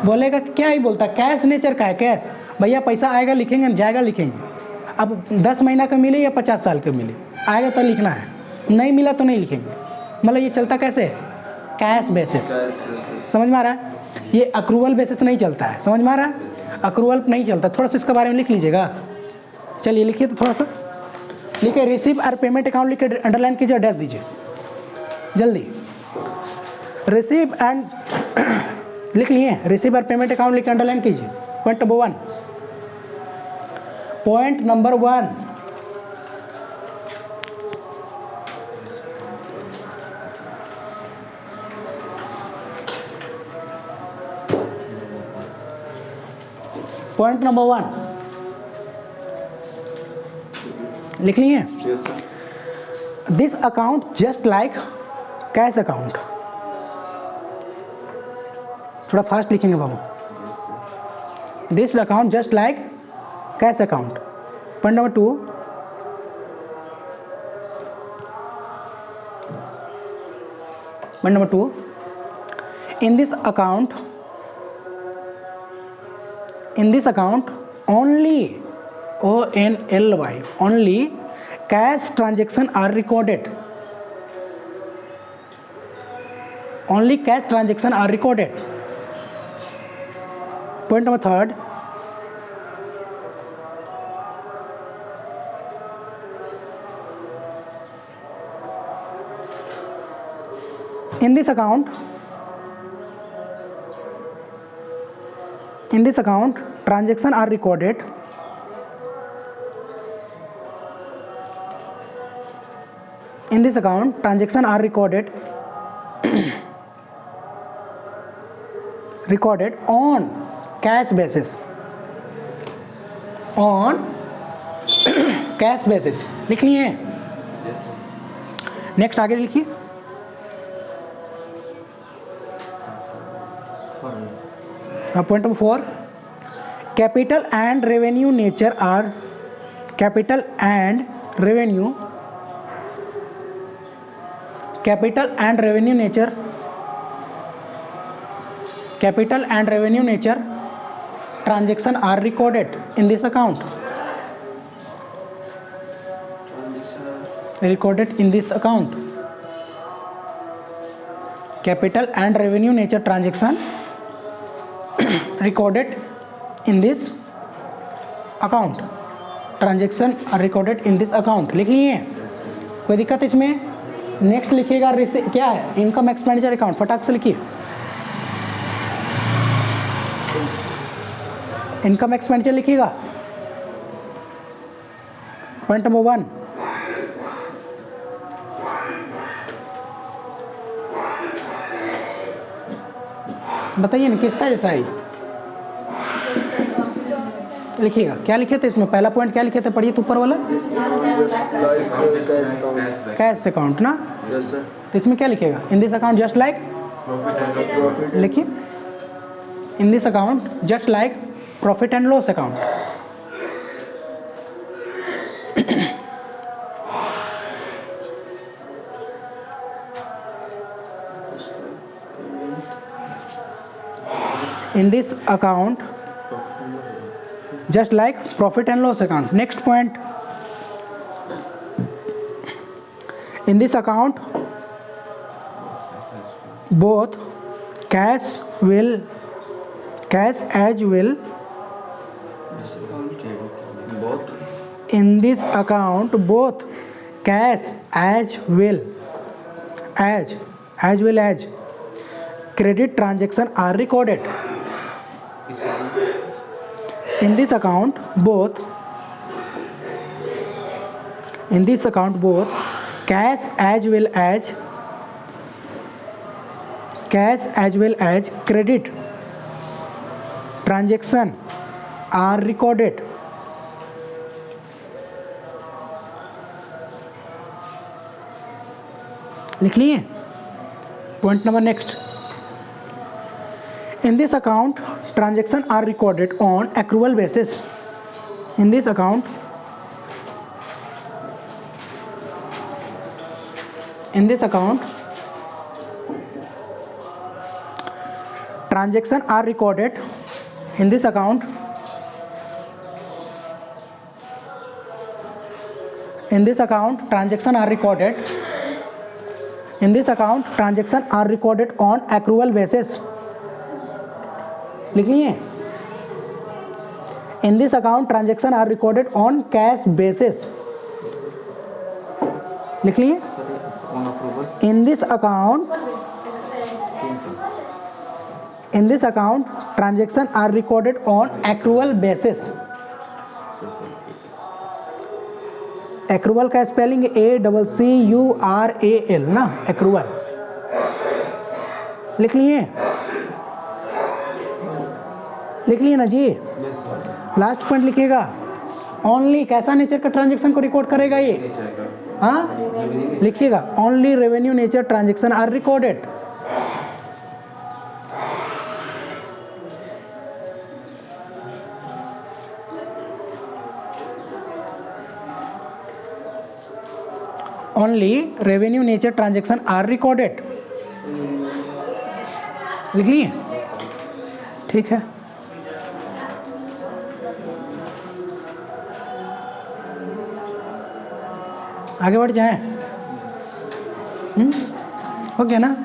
बोलेगा क्या ही बोलता, कैश नेचर का है। कैश भैया पैसा आएगा लिखेंगे, जाएगा लिखेंगे। अब 10 महीना का मिले या 50 साल का मिले, आएगा तो लिखना है, नहीं मिला तो नहीं लिखेंगे। मतलब ये चलता कैसे है? Cash basis. समझ में आ रहा है? ये अक्रूवल बेसिस नहीं चलता है, समझ में आ रहा है? अक्रूवल नहीं चलता। थोड़ा सा इसके बारे में लिख लीजिएगा। चलिए लिखिए, तो थोड़ा सा लिखिए। रिसीव और पेमेंट अकाउंट लिख के अंडरलाइन कीजिए, डैश दीजिए जल्दी। रिसीव एंड लिख लिए, रिसीव और पेमेंट अकाउंट लिख के अंडरलाइन कीजिए। Point number 1, point number 1, point number 1 लिख लिए। Yes sir. This account just like cash account. थोड़ा फास्ट लिखेंगे बाबू। This account just like cash account. Point number 2, point number 2, in this account only ONLY only cash transaction are recorded. Only cash transaction are recorded. Point number 3, in this account transaction are recorded. In this account transaction are recorded recorded on cash basis. On cash basis लिख लिए। Next आगे लिखिए। Point number 4, capital and revenue nature are capital and revenue nature transaction are recorded in this account. Capital and revenue nature transaction recorded in this account. Transaction are recorded in this account. लिख लिए? कोई दिक्कत इसमें? Next लिखिएगा क्या है? Income expenditure account. फटाक से लिखिए। इनकम एक्सपेंडिचर लिखिएगा। पॉइंट नंबर 1, बताइए ना किसका जैसा है? लिखिएगा। क्या लिखे थे इसमें? पहला पॉइंट क्या लिखे थे? पढ़िए तो ऊपर वाला, कैश अकाउंट ना। Yes sir. तो इसमें क्या लिखेगा? In this account just like, लिखिए in this account just like profit and loss account. in this account just like profit and loss account. Next point, in this account both cash as well both in this account both cash as well as credit transaction are recorded. In this account both cash as well as cash as well as credit transaction are recorded. लिख लिए। Point number next, in this account transaction are recorded on accrual basis। in this account transaction are recorded in this account transaction are recorded on accrual basis। लिख लिए। In this account transaction are recorded on cash basis. लिख लिए। On approval. In this account transaction are recorded on accrual basis. Accrual का spelling ACCURAL ना, accrual. लिख लिए। लिख लिए ना जी। लास्ट पॉइंट लिखिएगा। ओनली कैसा नेचर का ट्रांजैक्शन को रिकॉर्ड करेगा ये? हाँ, लिखिएगा only revenue nature transaction are recorded. Only revenue nature transaction are recorded. लिख लिए? ठीक है। आगे बढ़ जाएं। हो गया ना?